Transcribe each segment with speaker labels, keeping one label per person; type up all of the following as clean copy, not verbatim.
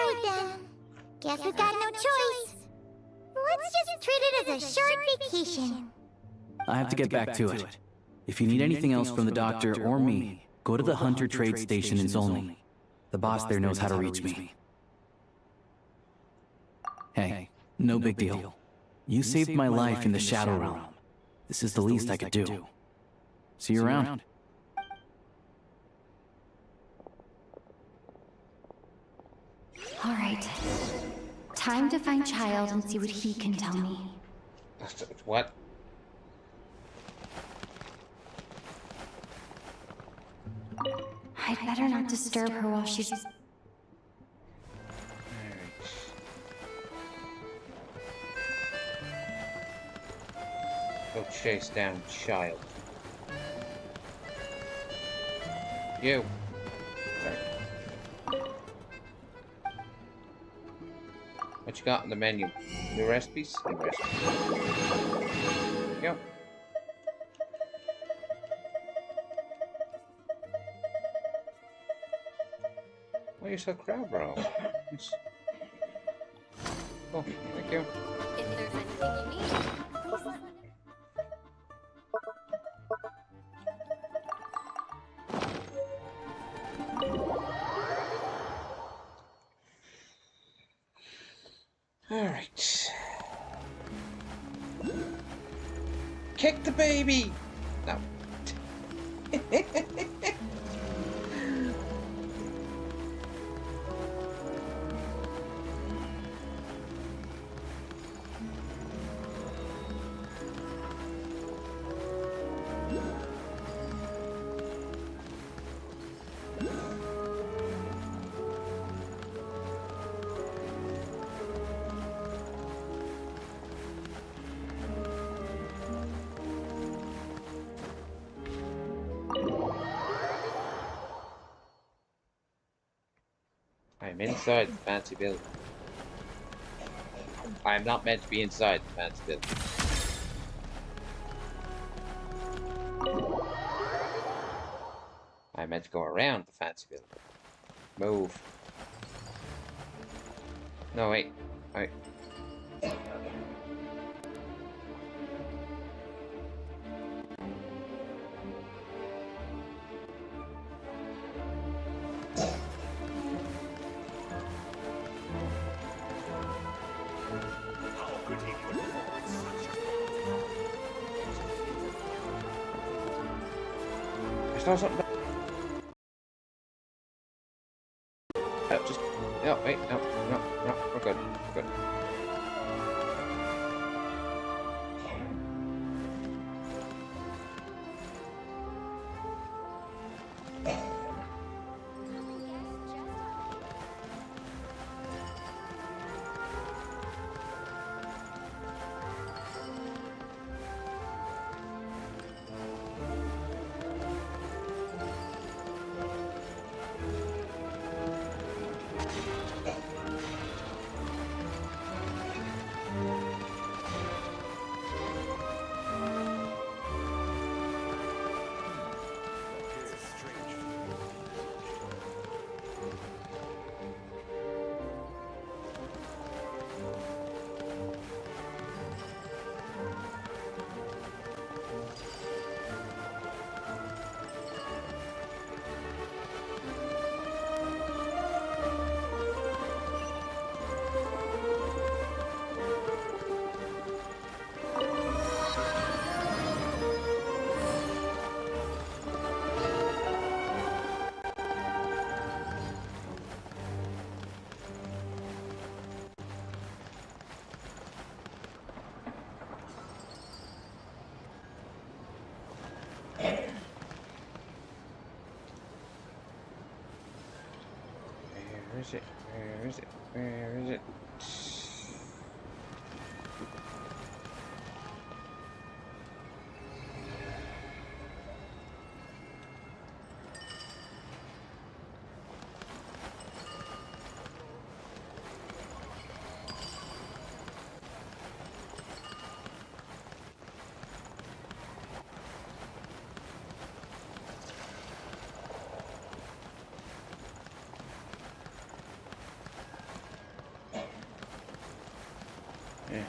Speaker 1: Alright then. Guess we got no choice. Let's just treat it as a short vacation.
Speaker 2: I have to get back to it. If you need anything else from the doctor or me, go to the Hunter Trade Station in Zolny. The boss there knows how to reach me. Hey, no big deal. You saved my life in the Shadow Realm. This is the least I could do. See you around.
Speaker 3: Alright. Time to find Child and see what he can tell me.
Speaker 4: What?
Speaker 3: I'd better not disturb her while she's...
Speaker 4: Go chase down Child. You. Sorry. What you got in the menu? New recipes? New recipes. Go. Why are you so crowd, bro? Oh, thank you.
Speaker 1: If there's anything you need, please let me know.
Speaker 4: Alright. Kick the baby! No. I'm inside the fancy building. I'm not meant to be inside the fancy building. I'm meant to go around the fancy building. Move. No, wait. Wait. I saw something. Oh, just no, wait, no, we're good, we're good. Where is it? Where is it? Where is it? Yeah.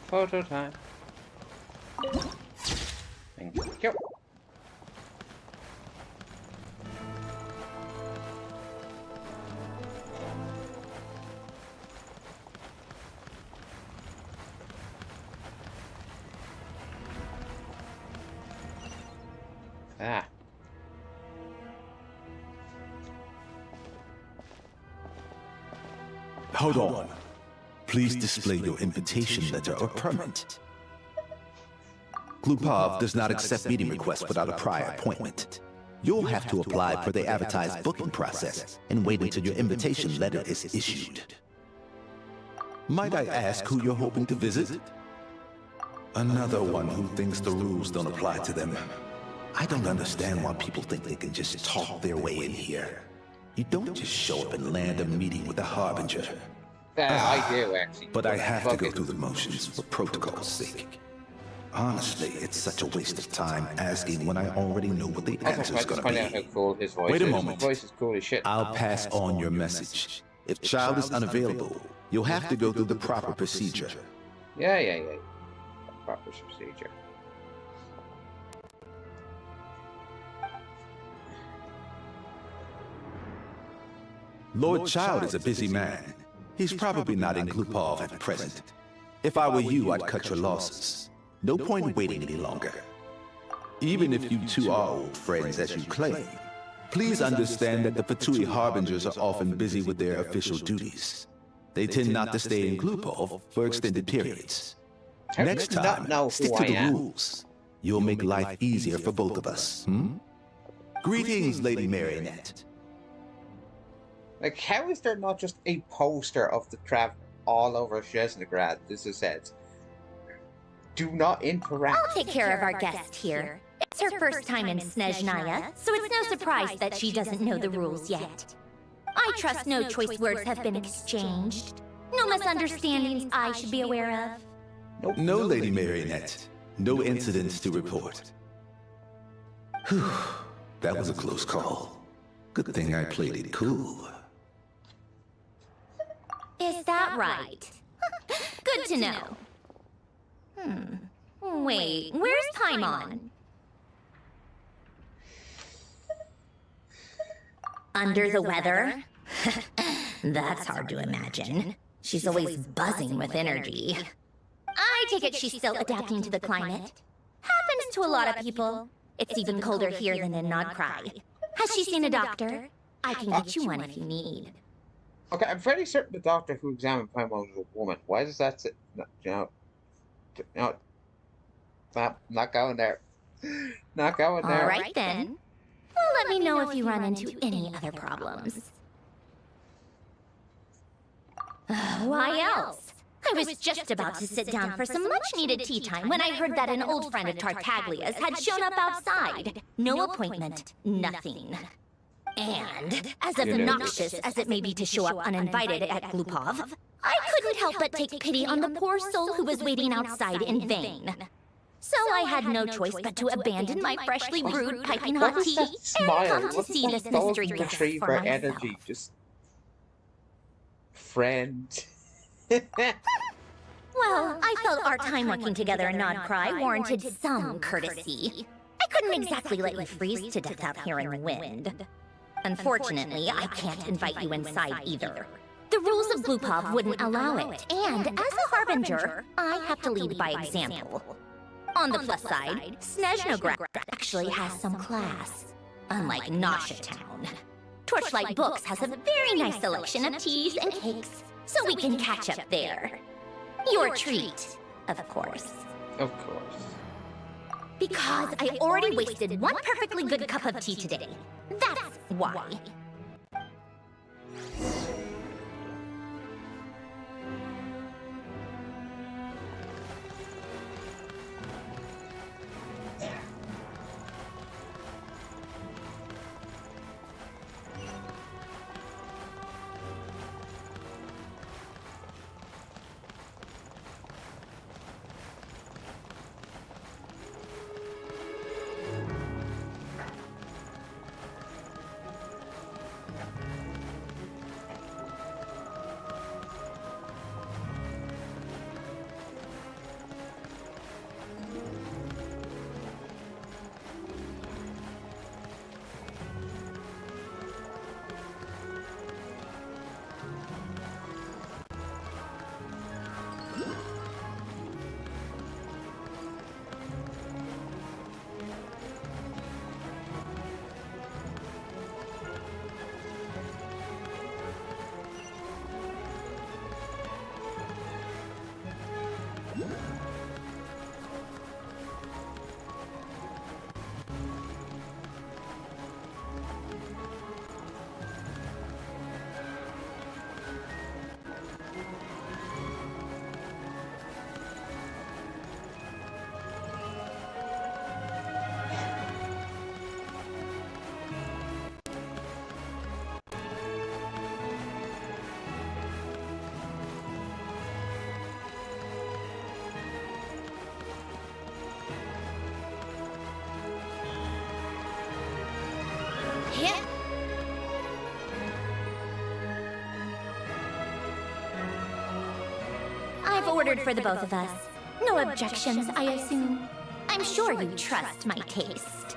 Speaker 4: Photo time. Thank you. Ah.
Speaker 5: Hold on. Please display your invitation letter or permit. Glupov does not accept meeting requests without a prior appointment. You'll have to apply for the advertised booking process and wait until your invitation letter is issued. Might I ask who you're hoping to visit? Another one who thinks the rules don't apply to them. I don't understand why people think they can just talk their way in here. You don't just show up and land a meeting with a harbinger.
Speaker 4: I do, actually.
Speaker 5: But I have to go through the motions for protocol's sake. Honestly, it's such a waste of time asking when I already know what the answer's gonna
Speaker 4: find out how
Speaker 5: be.
Speaker 4: cool his voice
Speaker 5: Wait a
Speaker 4: is.
Speaker 5: moment.
Speaker 4: His voice is cool as shit.
Speaker 5: I'll pass on your message. If child is unavailable, you'll have to go through the proper procedure.
Speaker 4: Yeah. Proper procedure.
Speaker 5: Lord Child is a busy man. He's probably not in Glupov at present. If I were you, I'd cut your losses. No point waiting any longer. Even if you two are old friends as you claim, please understand that the Fatui Harbingers are often busy with their official duties. They tend not to stay in Glupov for extended periods. Next time, stick to the rules. You'll make life easier for both of us, Greetings, Lady Marionette.
Speaker 4: Like, how is there not just a poster of the trap all over Zhesnagrad? This is said, do not interact.
Speaker 6: I'll take care of our guest here. It's her first time in Snezhnaya, so it's no surprise that she doesn't know the rules yet. I trust no choice words have been exchanged. No misunderstandings I should be aware of.
Speaker 5: No, Lady Marionette. No incidents to report. Whew, that was a close call. Good thing I played it cool.
Speaker 6: Is that right? Good to know. Wait, where's Paimon? Under the weather? That's hard to imagine. She's always buzzing with energy. I take it she's still adapting to the climate. Happens to a lot of people. It's even colder here than in Nodcry. Has she seen a doctor? I can get you one if you need.
Speaker 4: Okay, I'm fairly certain the doctor who examined Paimon was a woman. Why does that sit? No, not going there. Not going there.
Speaker 6: All right then. Well, let me know if you run into any other problems. Why else? I was just about to sit down for some much-needed tea time when I heard that an old friend of Tartaglia's had shown up outside. No appointment, nothing. And, as obnoxious as it may be to show up uninvited at Glupov, I couldn't help but take pity on the poor soul who was waiting outside in vain. So I had no choice but to abandon my freshly brewed piping hot tea and come to see this mystery guest for myself.
Speaker 4: Energy, just friend.
Speaker 6: Well, I felt our time working together in Nodcry warranted some courtesy. I couldn't exactly let you freeze to death out here in the wind. Unfortunately, I can't invite you inside either. The rules of Glupov wouldn't allow it, and as a harbinger, I have to lead by example. On the plus side, Snezhnograd actually has some class, unlike Nosha Town. Torchlight Books has a very nice selection of teas and cakes, so we can catch up there. Your treat, of course.
Speaker 4: Of course.
Speaker 6: Because I already wasted one perfectly good cup of tea today. That's why. I've ordered for the both of us. No objections, I assume. I'm sure you trust my taste.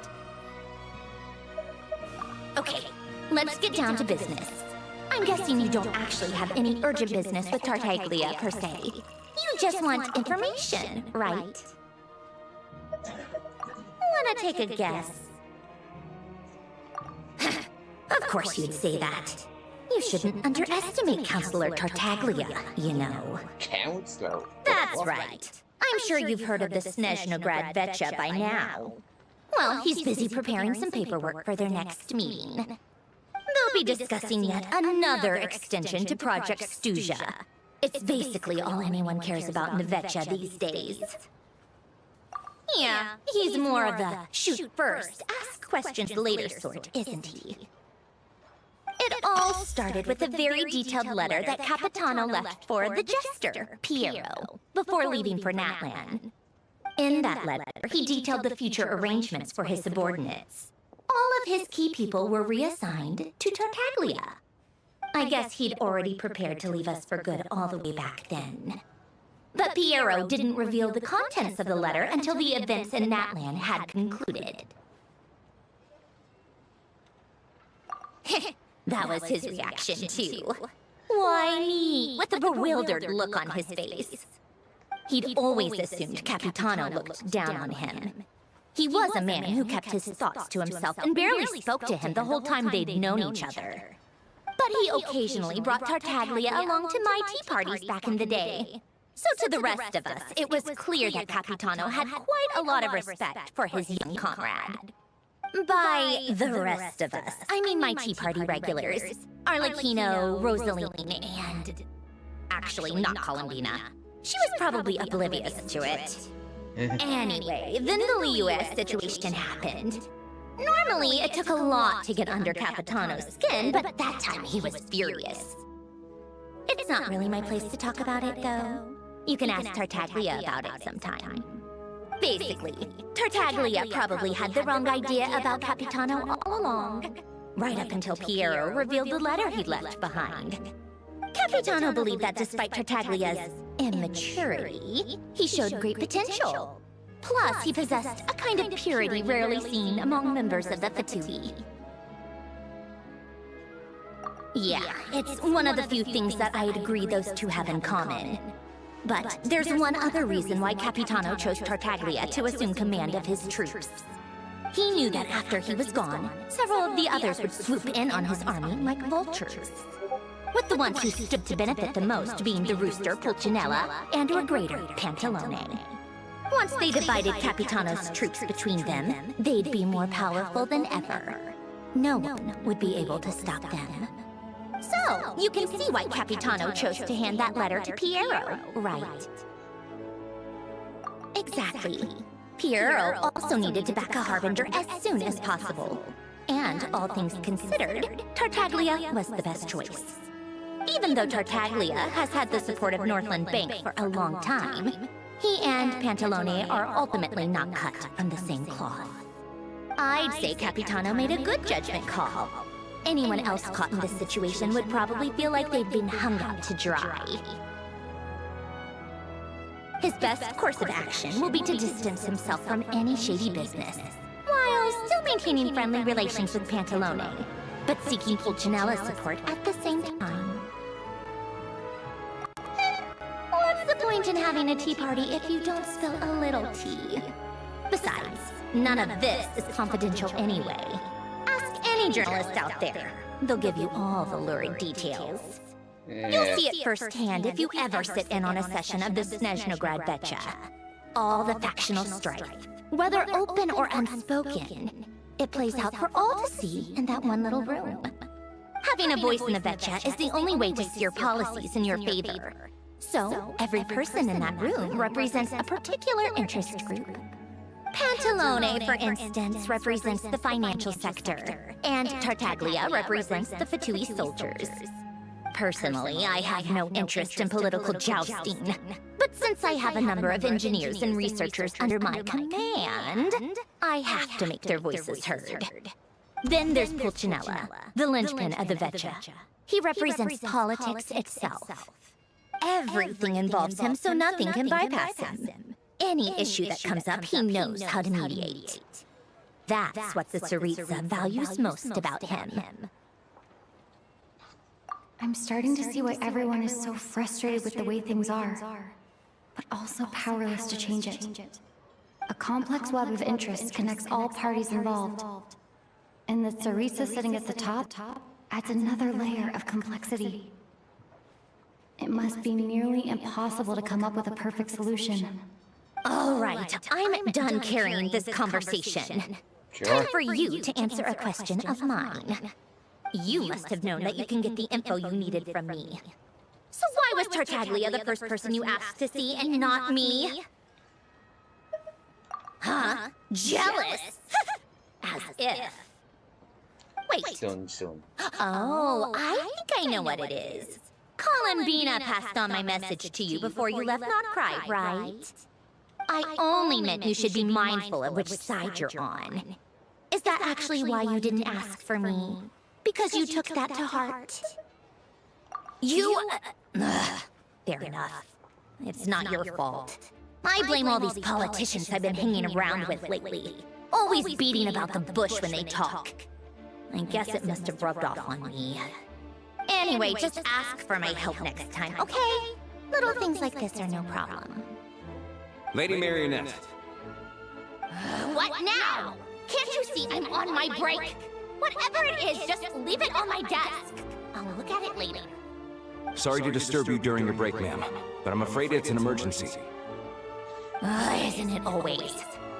Speaker 6: Okay, let's get down to business. I'm guessing you don't actually have any urgent business with Tartaglia, per se. You just want information, right? Wanna take a guess? Of course you'd say that. You shouldn't underestimate Counselor Tartaglia, you know.
Speaker 4: Counselor?
Speaker 6: That's right. I'm sure you've heard of the Snezhnograd Vetcha by now. Well, he's busy preparing some paperwork for their next meeting. They'll be discussing yet another extension to Project Stuja. It's basically all anyone cares about in the Vetcha these days. Yeah, he's more of the shoot first, ask questions later sort, isn't he? It all started with a very detailed letter that Capitano left for the jester, Piero, before leaving for Natlan. In that letter, he detailed the future arrangements for his subordinates. All of his key people were reassigned to Tartaglia. I guess he'd already prepared to leave us for good all the way back then. But Piero didn't reveal the contents of the letter until the events in Natlan had concluded. That was his reaction, too. Why me? With a bewildered look on his face. He'd always assumed Capitano looked down on him. He was a man who kept his thoughts to himself and barely spoke to him the whole time they'd known each other. But he occasionally brought Tartaglia along to my tea parties back in the day. So to the rest of us, it was clear that Capitano had quite a lot of respect for his young comrade. By the rest of us, I mean my tea party regulars. Arlecchino, Rosaline, and... actually, not Columbina. She was probably oblivious to it. Anyway, then the Liu-S situation happened. Normally, it took a lot to get under Capitano's skin, but that time he was furious. It's not really my place to talk about it, though. You can ask Tartaglia about it sometime. Basically, Tartaglia probably had the wrong idea about Capitano all along, right up until Piero revealed the letter he'd left behind. Capitano believed that despite Tartaglia's immaturity, he showed great potential. Plus, he possessed a kind of purity rarely seen among members of the Fatui. Yeah, it's one of the few things that I'd agree those two have in common. But there's one other reason why Capitano chose Tartaglia to assume command of his troops. He knew that after he was gone, several of the others would swoop in on his army like vultures. With the ones who stood to benefit the most being the rooster Pulcinella and or greater Pantalone. Once they divided Capitano's troops between them, they'd be more powerful than ever. No one would be able to stop them. So, you can see why Capitano chose to hand that letter to Piero, right? Exactly. Piero also needed to back a harbinger as soon as possible. And, all things considered, Tartaglia was the best choice. Even though Tartaglia has had the support of Northland Bank for a long time, he and Pantalone are ultimately not cut from the same cloth. I'd say Capitano made a good judgment call. Anyone else caught in this situation would probably feel like they'd been hung out to dry. His best course of action will be to distance himself from any shady business, while still maintaining friendly relations with Pantalone, but seeking Pulcinella's support at the same time. What's the point in having a tea party if you don't spill a little tea? Besides, none of this is confidential anyway. Any journalist out there, they'll give you all the lurid details. You'll see it firsthand if you ever sit in on a session of the Snezhnograd Vetcha. All the factional strife, whether open or unspoken, it plays out for all to see in that one little room. Having a voice in the Vetcha is the only way to steer policies in your favor. So, every person in that room represents a particular interest group. Pantalone, for instance, represents the financial sector, and Tartaglia represents the Fatui soldiers. Personally, I have no interest in political jousting, but since I have a number of engineers and researchers under my command, I have to make their voices heard. Then there's Pulcinella, the linchpin of the Vetcha. He represents politics itself. Everything involves him, so nothing can bypass him. Any issue that comes up, he knows how to mediate. That's what the Tsaritsa values most about him.
Speaker 3: I'm starting to see why everyone is so frustrated with the way things are, but also powerless to change it. A complex web of interest connects all parties involved, and the Tsaritsa sitting at the top adds another layer of complexity. It must be nearly impossible to come up with a perfect solution.
Speaker 6: All right, I'm done carrying this conversation.
Speaker 4: Sure.
Speaker 6: Time for you to answer a question of mine. You must have known that you can get the info you needed from me. So why was Tartaglia the first person you asked to see and not me? Huh? Jealous? As if. Wait.
Speaker 4: Soon.
Speaker 6: Oh, I think I know what it is. Columbina passed on my message to you before you left Notcry, right? I only meant you should be mindful of which side you're on. Is that actually why you didn't ask for me? Because you took that to heart? Fair enough. It's not your fault. I blame all these politicians I've been hanging around with lately. Always beating about the bush when they talk. I guess it must have rubbed off on me. Anyway, just ask for my help next time, okay? Little things like this are no problem.
Speaker 7: Lady Marionette.
Speaker 6: What now? Can't you see I'm on my break? Whatever it is, just leave it on my desk. I'll look at it later.
Speaker 7: Sorry to disturb you during your break, ma'am, but I'm afraid it's an emergency.
Speaker 6: Isn't it always?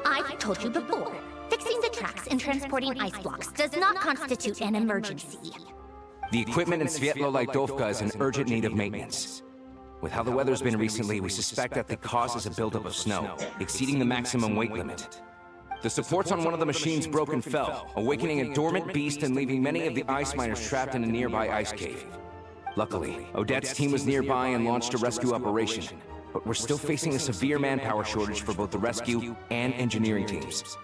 Speaker 6: I've told you before, fixing the tracks and transporting ice blocks does not constitute an emergency.
Speaker 7: The equipment in Svietlo-Laidovka is in urgent need of maintenance. With how the weather's been recently, we suspect that the cause is a buildup of snow, exceeding the maximum weight limit. The supports on one of the machines broke and fell, awakening a dormant beast and leaving many of the ice miners trapped in a nearby ice cave. Luckily, Odette's team was nearby and launched a rescue operation, but we're still facing a severe manpower shortage for both the rescue and engineering teams.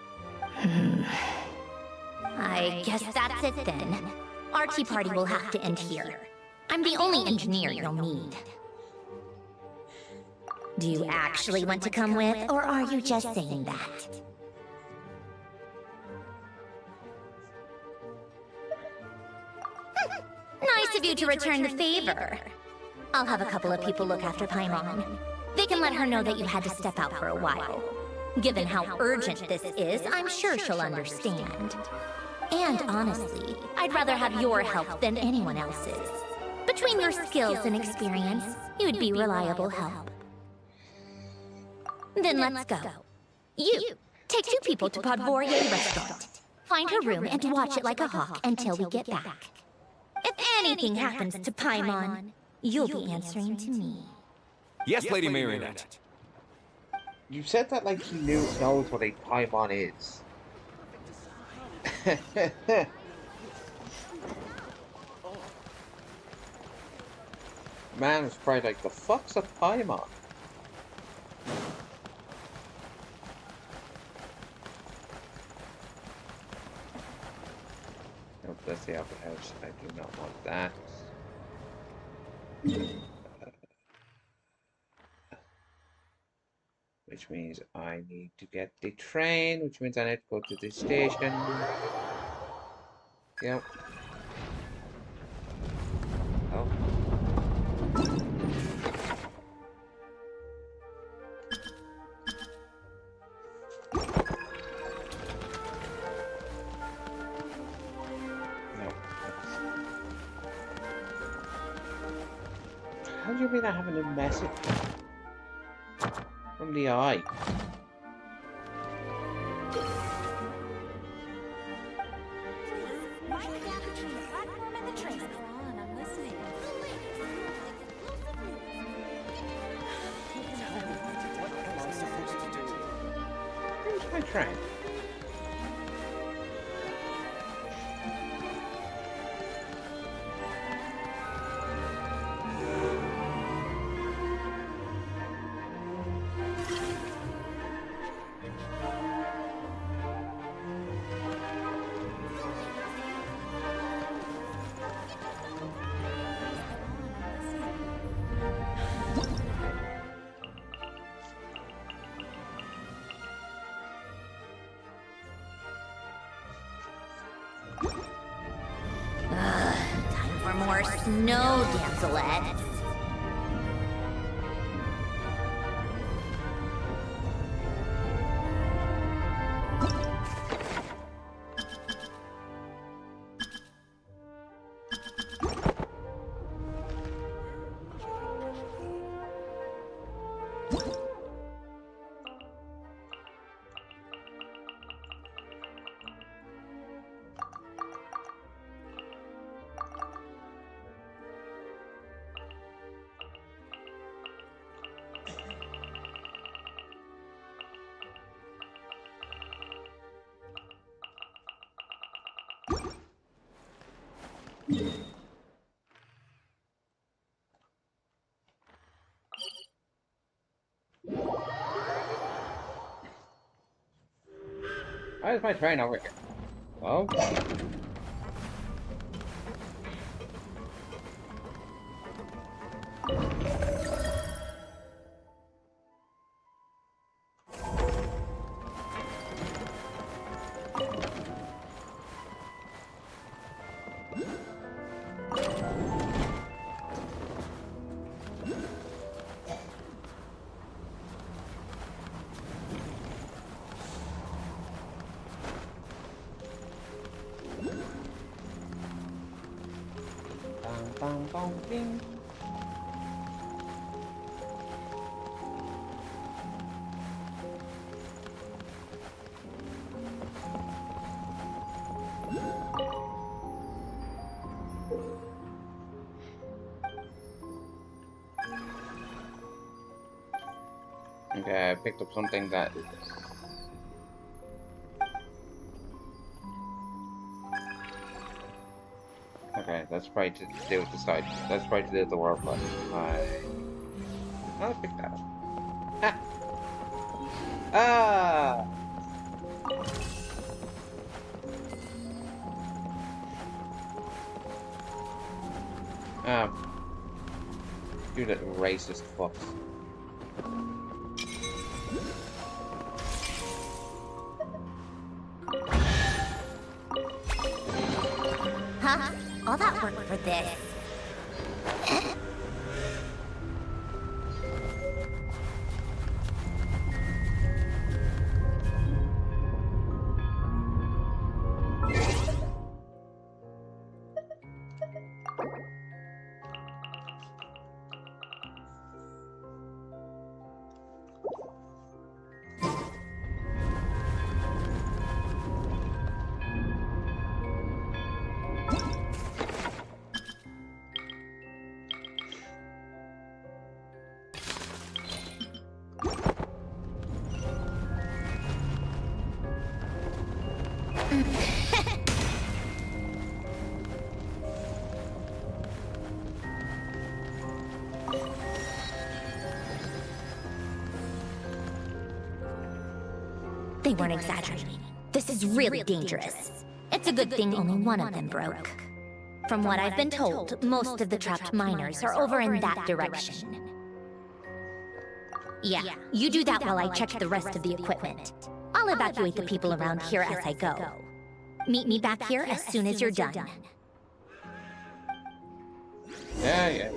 Speaker 6: I guess that's it then. Our tea party will have to end here. I'm the only engineer you'll need. Do you actually want to come with, or are you just saying that? Nice of you to return the favor. I'll have a couple of people look after Paimon. They can let her know that you had to step out for a while. Given how urgent this is, I'm sure she'll understand. And honestly, I'd rather have your help than anyone else's. Between your skills and experience, you'd be reliable help. Then let's go. You, take 2 people to Podvorye restaurant. Find her room and watch it like a hawk until we get back. If anything happens to Paimon, you'll be answering to me.
Speaker 7: Yes, Lady Marionette.
Speaker 4: You said that like he knows what a Paimon is. Man was probably like, the fuck's a Paimon? Nope, that's the Opera House. I do not want that. Which means I need to get the train, which means I need to go to the station. Yep. Oh. How do you mean I have a new message from the eye? Where's my train?
Speaker 6: more snow damselettes.
Speaker 4: Why is my train over here? Oh. Bang, bang, bing. Okay, I picked up something that is... Okay, that's probably to do with the side. That's probably to do with the world button. I'll pick that up. Ah! You little racist fucks.
Speaker 6: Huh? All that work for this. They weren't exaggerating. This is really dangerous. It's a good thing only one of them broke. From what I've been told, most of the trapped miners are over in that direction. Yeah, you do that while I check the rest of the equipment. I'll evacuate the people around here as I go. Meet me back here as soon as you're done.
Speaker 4: Yeah.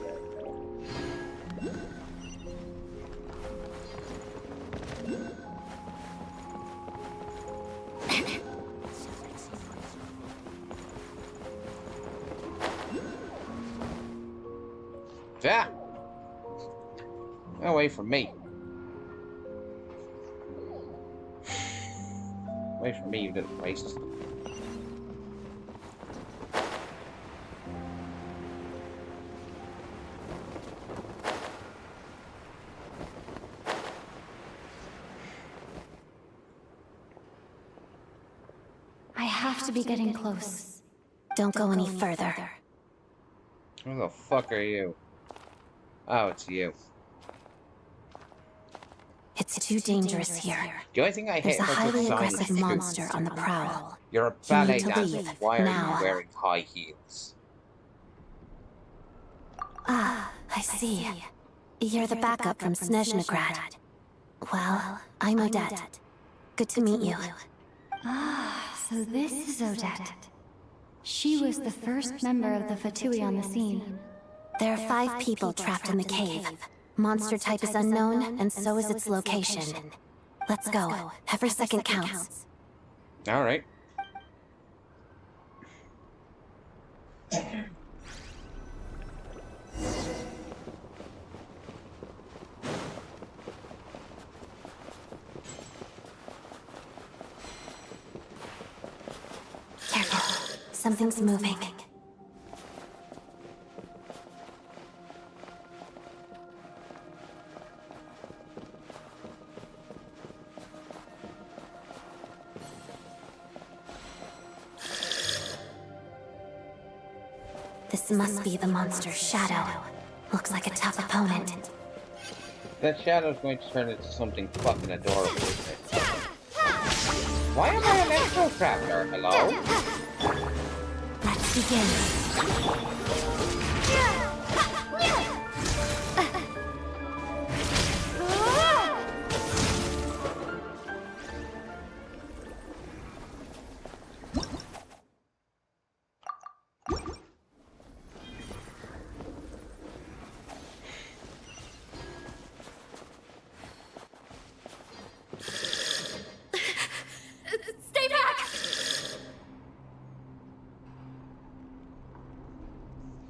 Speaker 4: Yeah. Away from me. Away from me, you little racist.
Speaker 3: I have to be getting close. Don't go any further.
Speaker 4: Who the fuck are you? Oh, it's you.
Speaker 3: It's too dangerous here.
Speaker 4: The only thing I hate
Speaker 3: There's a
Speaker 4: about
Speaker 3: highly
Speaker 4: your
Speaker 3: aggressive
Speaker 4: sign is
Speaker 3: monster on the prowl.
Speaker 4: you're a
Speaker 3: You
Speaker 4: ballet
Speaker 3: need to
Speaker 4: dancer.
Speaker 3: leave
Speaker 4: Why are
Speaker 3: now.
Speaker 4: you wearing high heels?
Speaker 3: Ah, I see. You're the backup from Snezhnegrad. Well, I'm Odette. Good to meet you. Ah, so this is Odette. She was the first member of the Fatui on the scene.
Speaker 8: There are 5 people trapped in the cave. Monster type is unknown, and so is its location. Let's go. Every second counts.
Speaker 4: Alright.
Speaker 8: Careful. Something's moving. This must be the monster's shadow. Looks like a tough opponent.
Speaker 4: That shadow's going to turn into something fucking adorable, isn't it? Why am I an electro traveler? Hello?
Speaker 8: Let's begin.
Speaker 3: Stay back!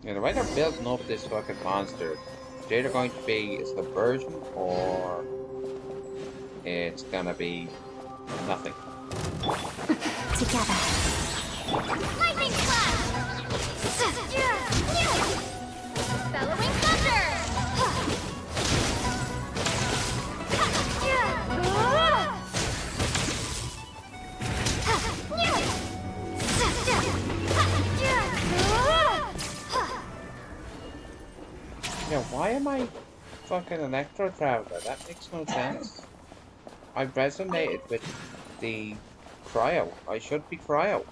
Speaker 4: Yeah, the way they're building up this fucking monster, it's either going to be a subversion or it's gonna be nothing.
Speaker 8: Together.
Speaker 1: Lightning slash! Bellowing thunder!
Speaker 4: Yeah, why am I fucking electro traveler? That makes no sense. I resonated with the cryo. I should be cryo.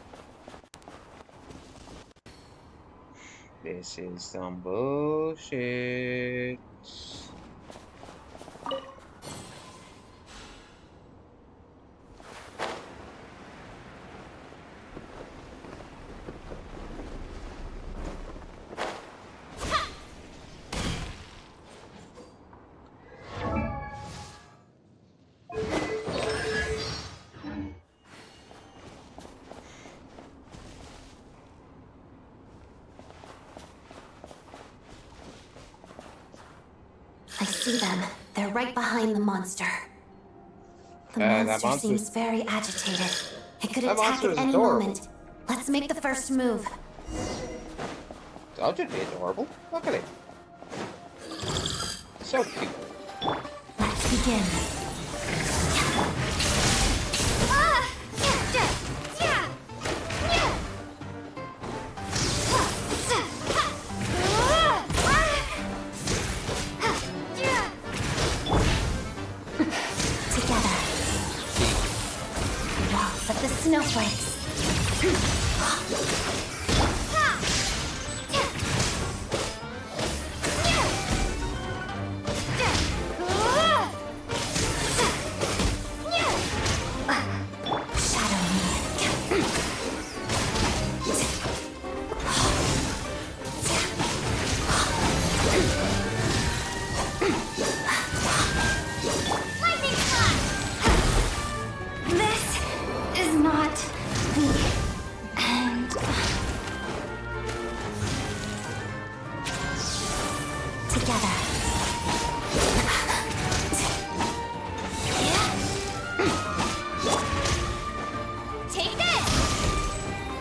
Speaker 4: This is some bullshit.
Speaker 8: I see them. They're right behind the monster. The
Speaker 4: that
Speaker 8: monster
Speaker 4: monster-
Speaker 8: seems very agitated. It could
Speaker 4: That
Speaker 8: attack
Speaker 4: monster
Speaker 8: at
Speaker 4: is
Speaker 8: any
Speaker 4: adorable.
Speaker 8: moment. Let's make the first move.
Speaker 4: That should be adorable. Look at it. So cute.
Speaker 8: Let's begin. Together. Waltz of the snowflakes. Shadow me.
Speaker 1: Lightning slash!
Speaker 3: This is not the end.
Speaker 8: Together.
Speaker 1: Take this!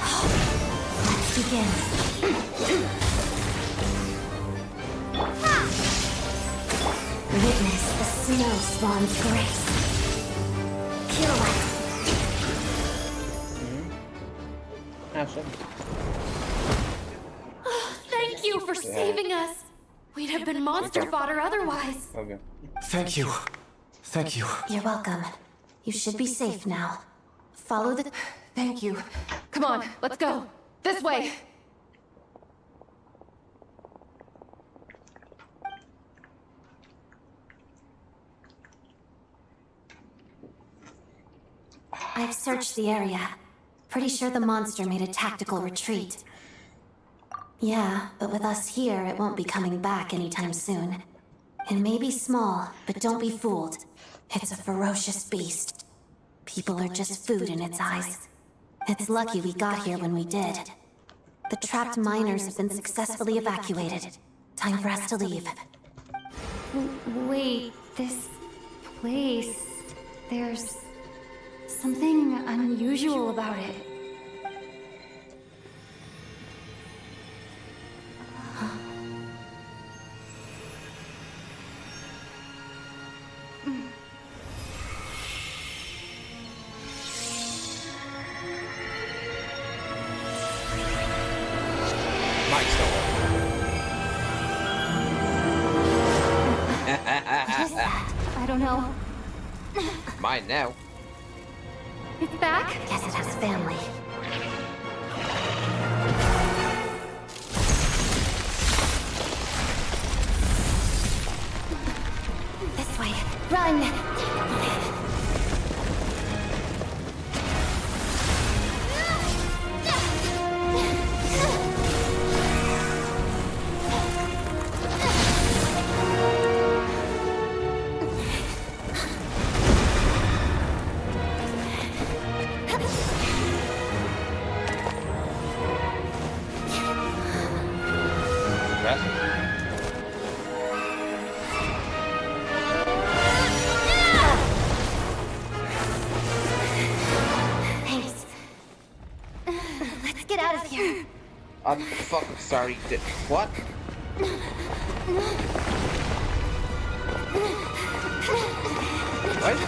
Speaker 8: Let's begin. Witness the snow swan's grace. Kill it.
Speaker 4: Absolutely.
Speaker 3: Thank you for saving us. We'd have been monster fodder otherwise.
Speaker 4: Okay.
Speaker 2: Thank you. Thank you.
Speaker 8: You're welcome. You should be safe now. Follow the...
Speaker 3: Thank you. Come on, let's go. This way.
Speaker 8: I've searched the area. Pretty sure the monster made a tactical retreat. Yeah, but with us here, it won't be coming back anytime soon. It may be small, but don't be fooled. It's a ferocious beast. People are just food in its eyes. It's lucky we got here when we did. The trapped miners have been successfully evacuated. Time for us to leave.
Speaker 3: Wait, this place... There's something unusual about it. I don't know.
Speaker 4: Mine now.
Speaker 3: It's back?
Speaker 8: Guess it has family. This way. Run! Thanks. Let's get out of here.
Speaker 4: I'm fucking sorry. What? Why is it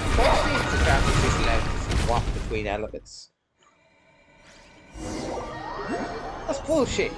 Speaker 4: the traffic just allowed to walk between elements? That's bullshit.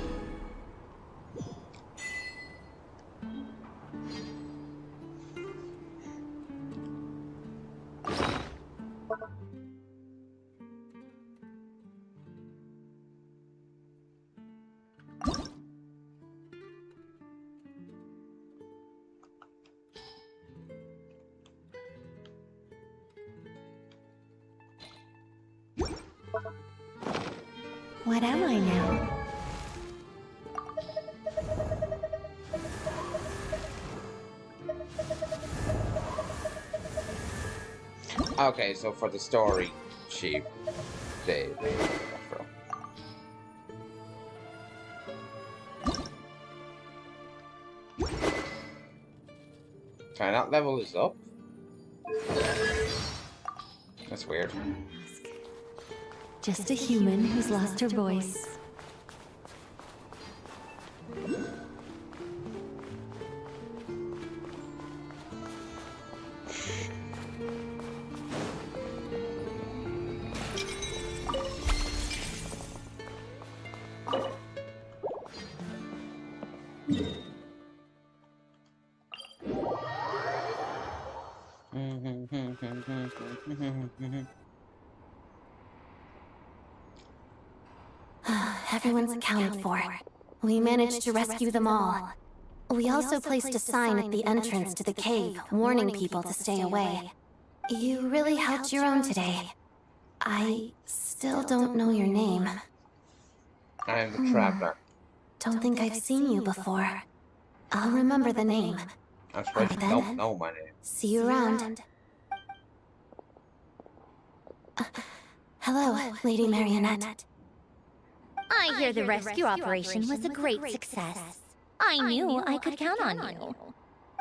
Speaker 8: What am I now?
Speaker 4: Okay, so for the story, they can I not level this up? That's weird.
Speaker 3: Just a human who's lost her voice.
Speaker 8: Everyone's accounted for. We managed to rescue them all. We also placed a sign at the entrance to the cave, warning people to stay away. You really helped your own today. I still don't know your name.
Speaker 4: I'm the Traveler.
Speaker 8: Don't think I've seen you before. I'll remember the name.
Speaker 4: I'm surprised you don't know my name.
Speaker 8: See you around. Hello, Lady Marionette.
Speaker 6: I hear the rescue operation was a great success. I knew I could count on you.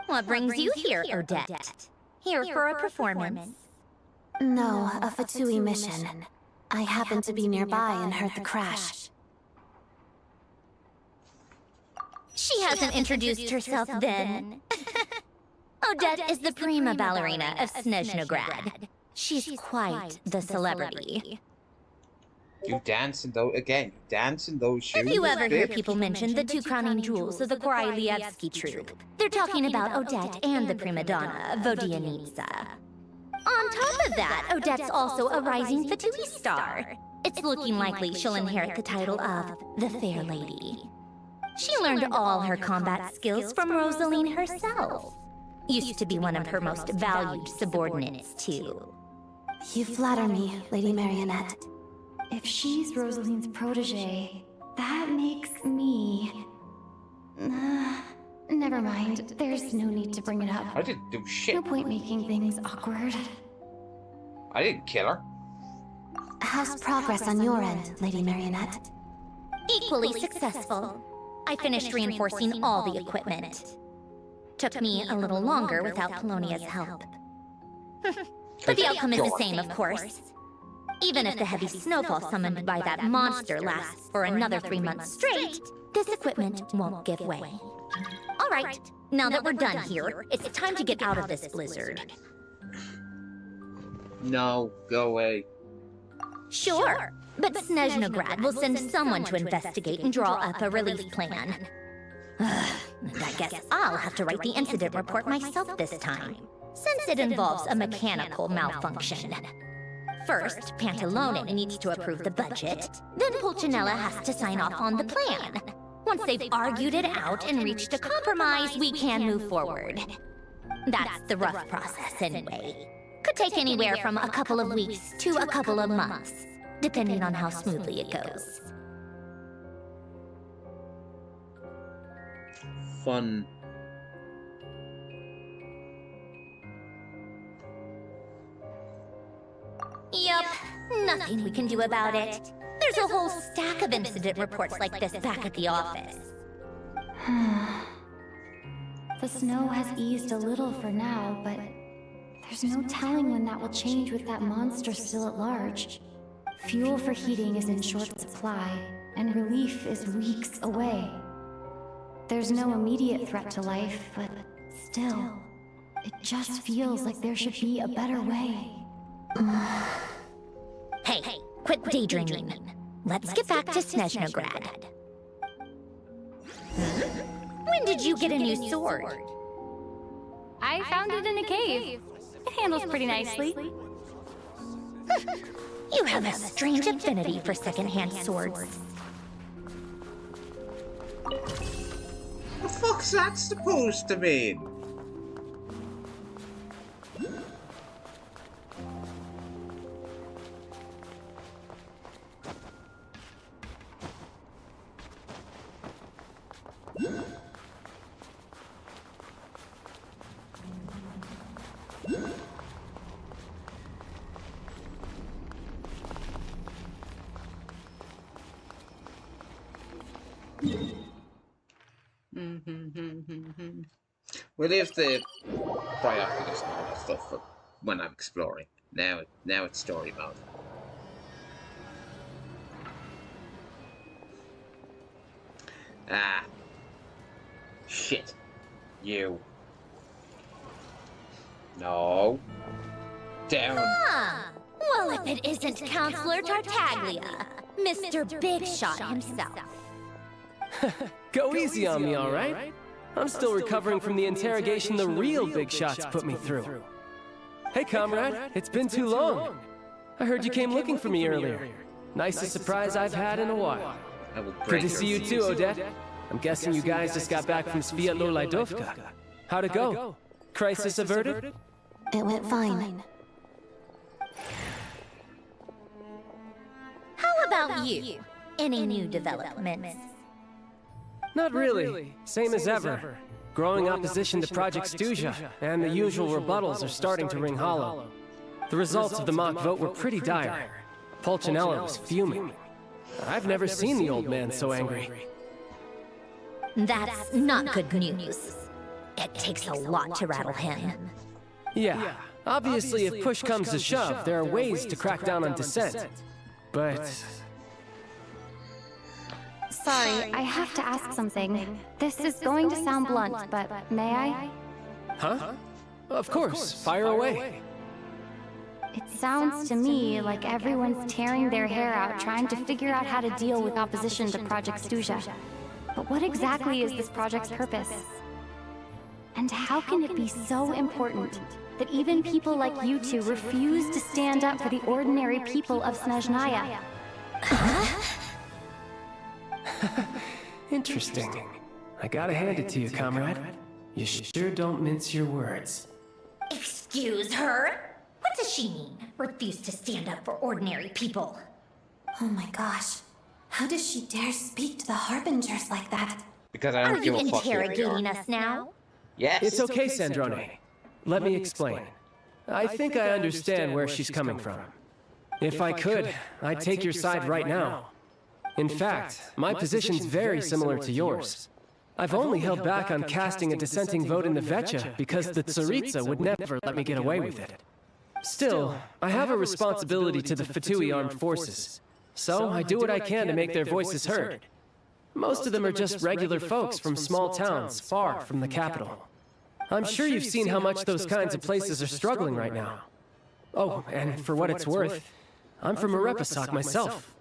Speaker 6: What brings you here, Odette? Here for a performance?
Speaker 8: No, a Fatui mission. I happened to be nearby and heard the crash.
Speaker 6: She hasn't introduced herself then. Odette is the prima ballerina of Snezhnograd. She's quite the celebrity.
Speaker 4: You dance in those again. You dance in those shoes.
Speaker 6: If you ever hear
Speaker 4: bitch.
Speaker 6: people mention the two crowning jewels of the Korolievsky troupe, they're talking about Odette and the prima donna, Vodianitsa. On top of that, Odette's also a rising Fatui star. It's looking likely she'll inherit the title of the Fair Lady. She learned all her combat skills from Rosaline herself. Used to be one of her most valued subordinates, too.
Speaker 8: You flatter me, Lady Marionette.
Speaker 3: If she's Rosaline's protege, that makes me... never mind. There's no need to bring it up.
Speaker 4: I didn't do shit.
Speaker 3: No point making things awkward.
Speaker 4: I didn't kill her.
Speaker 8: How's progress on your end, Lady Marionette?
Speaker 6: Equally successful. I finished reinforcing all the equipment. Took me a little longer without Polonia's help. But the outcome is the same, of course. Even if the heavy snowfall summoned by that monster lasts for another 3 months straight, this equipment won't give way. All right, now that we're done here, it's time to get out of this blizzard.
Speaker 4: No, go away.
Speaker 6: Sure, but Snezhnograd will send someone to investigate and draw up a relief plan. And I guess I'll have to write the incident report myself this time, since it involves a mechanical malfunction. First, Pantalone needs to approve the budget, then Pulcinella has to sign off on the plan. Once they've argued it out and reached a compromise, we can move forward. That's the rough process anyway. Could take anywhere from a couple of weeks to a couple of months, depending on how smoothly it goes.
Speaker 4: Fun.
Speaker 6: Yup, nothing we can do about it. There's a whole stack of incident reports like this back at the office.
Speaker 3: The snow has eased a little for now, but there's no telling when that will change with that monster still at large. Fuel for heating is in short supply, and relief is weeks away. There's no immediate threat to life, but still, it just feels like there should be a better way.
Speaker 6: Hey, quit daydreaming. Let's get back to Snezhnograd. When did you get a new sword?
Speaker 3: I found it in a cave. It handles pretty nicely.
Speaker 6: You have a strange affinity for second-hand swords.
Speaker 4: The fuck's that supposed to mean? We'll leave the binoculars and all that stuff for when I'm exploring. Now it's story mode. Ah. Shit. You. No. Down.
Speaker 6: Ah! Well, if it isn't Counselor Tartaglia, Mr. Big Shot himself.
Speaker 9: Go easy on me, all right? I'm still recovering from the interrogation the real Big Shots put me through. Hey, comrade, it's been too long. I heard you came looking for me earlier. Nicest surprise I've had in a while. Good to see you too, Odette. I'm guessing you guys just got back from Sviatlo-Laidovka. How'd it go? Crisis averted?
Speaker 8: It went fine.
Speaker 6: How about you? Any new developments?
Speaker 9: Not really. Same as ever. Growing opposition to Project Stuja, and the usual rebuttals are starting to ring hollow. The results of the mock vote were pretty dire. Pulcinella was fuming. I've never seen the old man so angry.
Speaker 6: That's not good news. It takes a lot to rattle him.
Speaker 9: Yeah, obviously if push comes to shove, there are ways to crack down on dissent. But...
Speaker 3: Sorry, I have to ask something. This is going to sound blunt, but may I?
Speaker 9: Huh? Of course, fire away.
Speaker 3: It sounds to me like everyone's tearing their hair out trying to figure out how to deal with opposition to Project Stuja. But what exactly is this project's purpose? And how can it be so important that even people like you two refuse to stand up for the ordinary people of Snezhnaya?
Speaker 9: Interesting. I gotta hand it to you, comrade. You sure don't mince your words.
Speaker 6: Excuse her? What does she mean? Refuse to stand up for ordinary people.
Speaker 8: Oh my gosh. How does she dare speak to the Harbingers like that?
Speaker 4: Because I don't
Speaker 6: Are
Speaker 4: give
Speaker 6: you
Speaker 4: a fuck who they are.
Speaker 6: interrogating us now?
Speaker 4: Yes.
Speaker 9: It's okay, Sandrone. Let me explain. I think I understand where she's coming from. If I could, I'd take your side right now. In fact, my position's very similar to yours. I've only held back on casting a dissenting vote in the Vecha because the Tsaritsa would never let me get away with it. Still, I have a responsibility to the Fatui armed forces, so I do what I can to make their voices heard. Most of them are just regular folks from small towns far from the capital. I'm sure you've seen how much those kinds of places are struggling right now. Oh, and for what it's worth, I'm from Arepasak myself.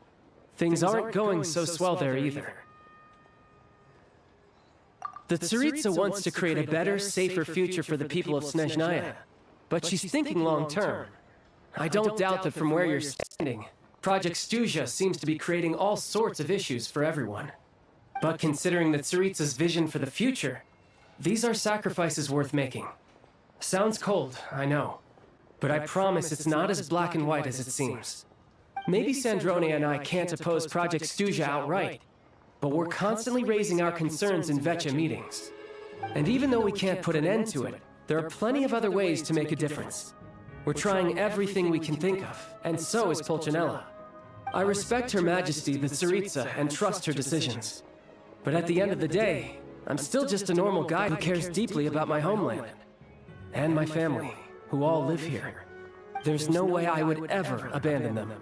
Speaker 9: Things aren't going so swell there either. The Tsaritsa wants to create a better, safer future for the people of Snezhnaya, but she's thinking long-term. I don't doubt that from where you're standing, Project Stuzha seems to be creating all sorts of issues for everyone. But considering the Tsaritsa's vision for the future, these are sacrifices worth making. Sounds cold, I know, but I promise it's not as black and white as it seems. Maybe Sandrone and I can't oppose Project Stuzha outright, but we're constantly raising our concerns in Vecha meetings. And even though we can't put an end to it, there are plenty of other ways to make a difference. We're trying everything we can think of, and so is Pulcinella. I respect Her Majesty, the Tsaritsa, and trust her decisions. But at the end of the day, I'm still just a normal guy who cares deeply about my homeland. And my family, who all live here. There's no way I would ever abandon them.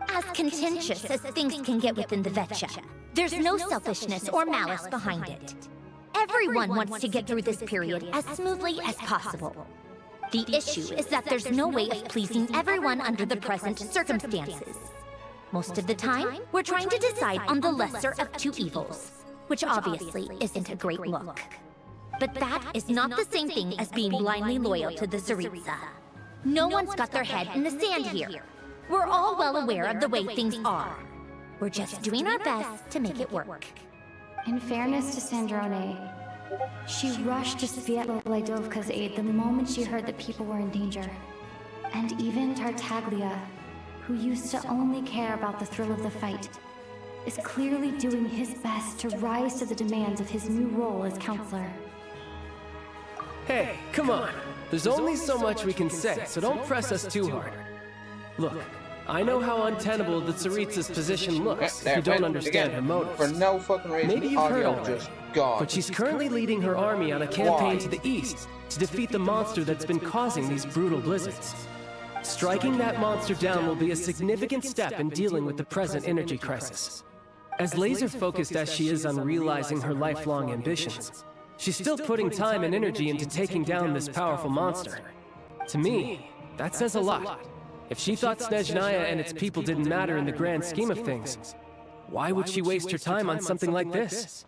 Speaker 6: As contentious as things can get within the Vecha, there's no selfishness or malice behind it. Everyone wants to get through this period as smoothly as possible. The issue is that there's no way of pleasing everyone under the present circumstances. Most of the time, we're trying to decide on the lesser of two evils, which obviously isn't a great look. But that is not the same thing as being blindly loyal to the Tsaritsa. No one's got their head in the sand here. We're all well aware of the way things are. We're just doing our best to make it work.
Speaker 3: In fairness to Sandrone, she rushed to Sviatlo-Laidovka's aid the moment she heard that people were in danger. And even Tartaglia, who used to only care about the thrill of the fight, is clearly doing his best to rise to the demands of his new role as counselor.
Speaker 9: Hey, come on. There's only so much we can say, so don't press us too hard. Look, I know how untenable the Tsaritsa's position looks if you don't understand her motives.
Speaker 4: For no fucking reason,
Speaker 9: Maybe you've heard already,
Speaker 4: just gone.
Speaker 9: but she's currently leading her army on a campaign to the east to defeat the monster that's been causing these brutal blizzards. Striking that monster down will be a significant step in dealing with the present energy crisis. As laser-focused as she is on realizing her lifelong ambitions, she's still putting time and energy into taking down this powerful monster. To me, that says a lot. If she thought Snezhnaya and its people didn't matter in the grand scheme of things, why would she waste her time on something like this?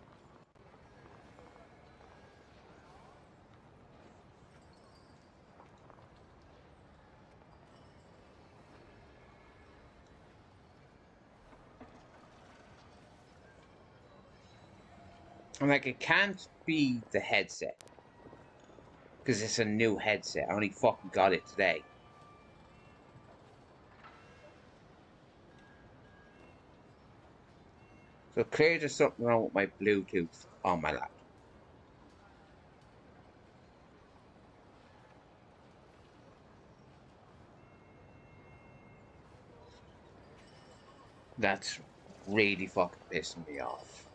Speaker 4: I'm like, it can't be the headset. Because it's a new headset. I only fucking got it today. So clearly there's something wrong with my Bluetooth on my laptop. That's really fucking pissing me off.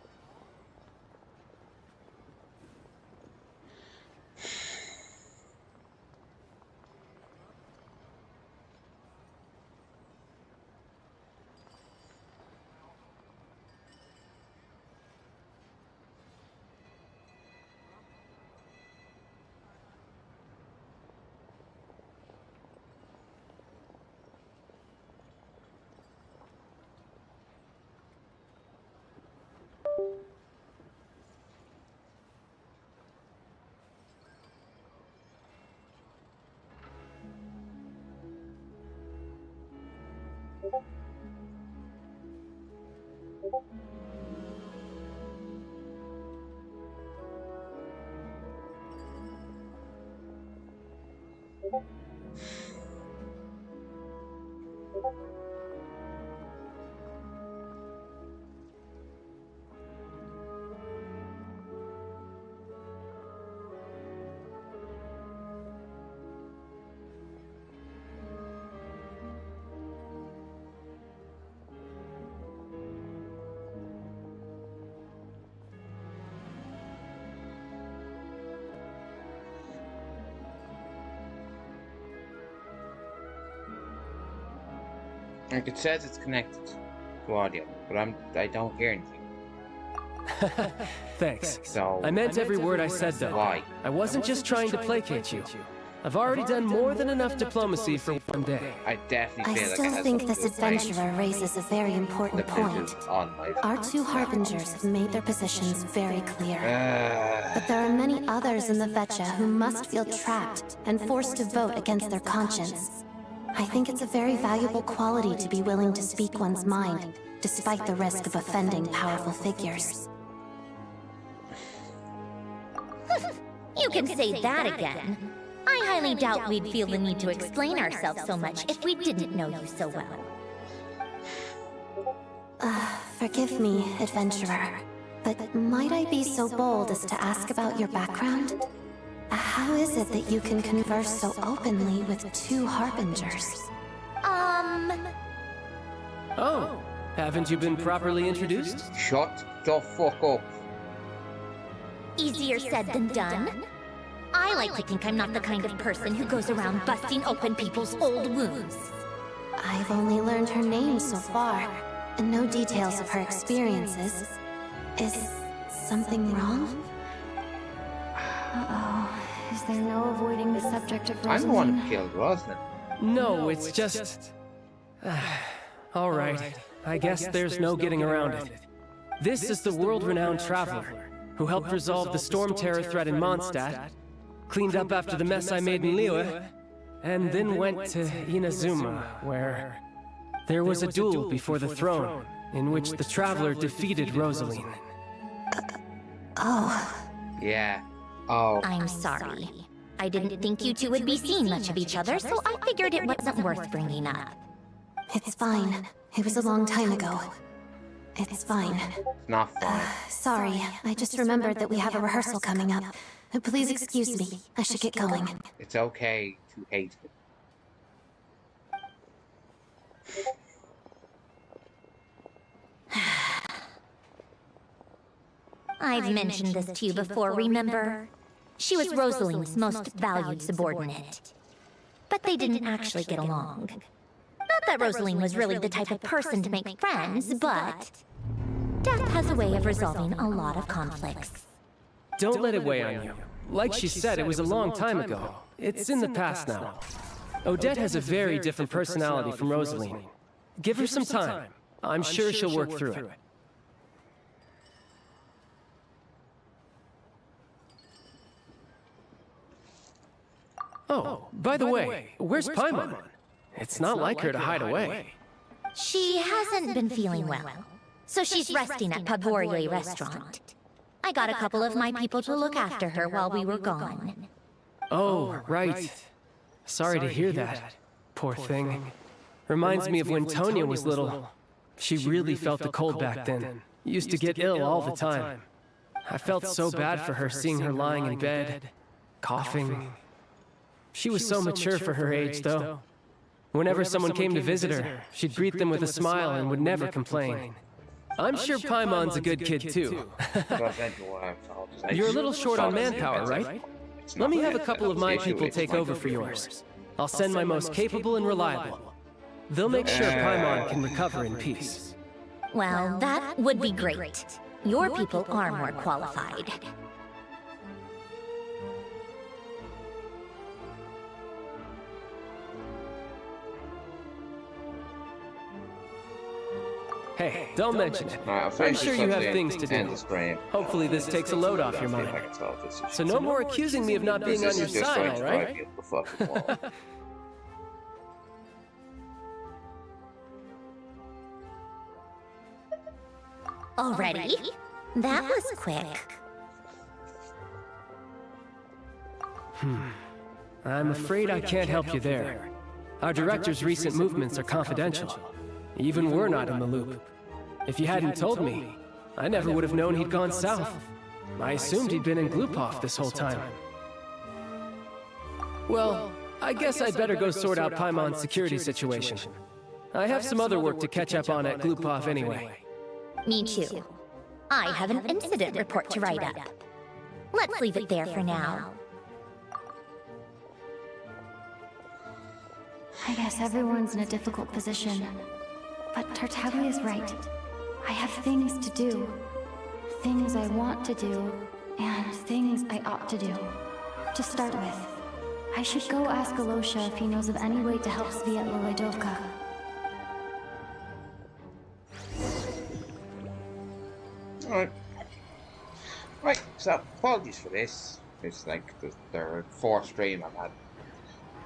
Speaker 4: Like it says it's connected to audio, but I don't hear anything.
Speaker 9: Thanks.
Speaker 4: So
Speaker 9: I meant every word I said, though.
Speaker 4: why?
Speaker 9: I wasn't just trying to placate you. I've already done more than enough diplomacy for one day.
Speaker 4: I definitely
Speaker 8: I
Speaker 4: feel like
Speaker 8: still
Speaker 4: it has
Speaker 8: think
Speaker 4: something
Speaker 8: this
Speaker 4: to do with
Speaker 8: adventurer raises a very important
Speaker 4: the
Speaker 8: point.
Speaker 4: business on my
Speaker 8: Our two harbingers have made their positions very clear.
Speaker 4: Uh,
Speaker 8: But there are many others in the Vecha who must feel trapped and forced to vote against their conscience. I think it's a very valuable quality to be willing to speak one's mind, despite the risk of offending powerful figures.
Speaker 6: You can say that again. I highly doubt we'd feel the need to explain ourselves so much if we didn't know you so well.
Speaker 8: Forgive me, adventurer, but might I be so bold as to ask about your background? How is it that you can converse so openly with two harbingers?
Speaker 9: Oh, haven't you been properly introduced?
Speaker 4: shut the fuck up.
Speaker 6: Easier said than done. I like to think I'm not the kind of person who goes around busting open people's old wounds.
Speaker 8: I've only learned her name so far, and no details of her experiences. Is something wrong?
Speaker 3: Uh-oh. Is there no avoiding the subject of
Speaker 4: I'm the one
Speaker 3: Rosalind?
Speaker 4: who killed Rosalind.
Speaker 9: No, it's just... All right, I guess there's no getting around it. This is the world-renowned traveler who helped resolve the storm terror threat in Mondstadt, cleaned up after the mess I made in Liyue, and then went to Inazuma, where there was a duel before the throne, in which the traveler defeated Rosaline.
Speaker 4: Yeah. Oh.
Speaker 6: I'm sorry. I didn't think you two would be seeing much of each other, so I figured it wasn't worth bringing up.
Speaker 8: It's fine. It was a long time ago. It's fine.
Speaker 4: Not fine.
Speaker 8: Sorry, I just remembered that we have a rehearsal coming up. Please excuse me. I should get going.
Speaker 4: It's okay to hate him.
Speaker 6: I've mentioned this to you before, remember? She was Rosaline's most valued subordinate. But they didn't actually get along. Not that Rosaline was really the type of person to make friends, but death has a way of resolving a lot of conflicts.
Speaker 9: Don't let it weigh on you. Like she said, it was a long time ago. It's in the past now. Odette has a very different personality from Rosaline. Give her some time. I'm sure she'll work through it. Oh, by the way, where's Paimon? It's not like her to hide away.
Speaker 6: She hasn't been feeling well, so she's resting at Pavorier Restaurant. I got a couple of my people to look after her while we were gone.
Speaker 9: Oh, right. Sorry to hear that. Poor thing. Reminds me of when Tonya was little. She really felt the cold back then. Used to get ill all the time. I felt so bad for her seeing her lying in bed, coughing. She was so mature for her age, though. Whenever someone came to visit her, she'd greet them with a smile and would never complain. I'm sure Paimon's a good kid, too. You're a little short on manpower, right? Let me have a couple of my people take over for yours. I'll send my most capable and reliable. They'll make sure Paimon can recover in peace.
Speaker 6: Well, that would be great. Your people are more qualified.
Speaker 9: Hey, don't mention it. I'm sure you have things to do. Hopefully this takes a load off your mind. So no more accusing me of not being on your side, all right?
Speaker 6: Already? That was quick.
Speaker 9: I'm afraid I can't help you there. Our director's recent movements are confidential. Even we're not in the loop. If you hadn't told me, I never would have known he'd gone south. I assumed he'd been in Glupov this whole time. Well, I guess I'd better go sort out Paimon's security situation. I have some other work to catch up on at Glupov anyway.
Speaker 6: Me too. I have an incident report to write up. Let's leave it there for now.
Speaker 3: I guess everyone's in a difficult position. But Tartaglia's right. I have things to do. Things I want to do, and things I ought to do. To start with, I should go ask Alosha if he knows of any way to help Svietla Laidovka.
Speaker 4: Alright. Right, so apologies for this. It's like the fourth stream I've had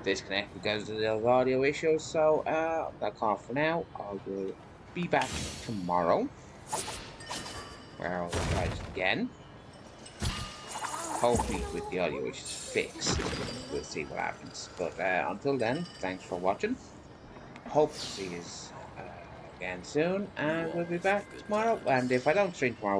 Speaker 4: disconnect because of the audio issues, so that's all for now. I will be back tomorrow, where I'll try it again. Hopefully with the audio issues fixed. We'll see what happens. But until then, thanks for watching. Hope to see you again soon, and we'll be back tomorrow. And if I don't stream tomorrow,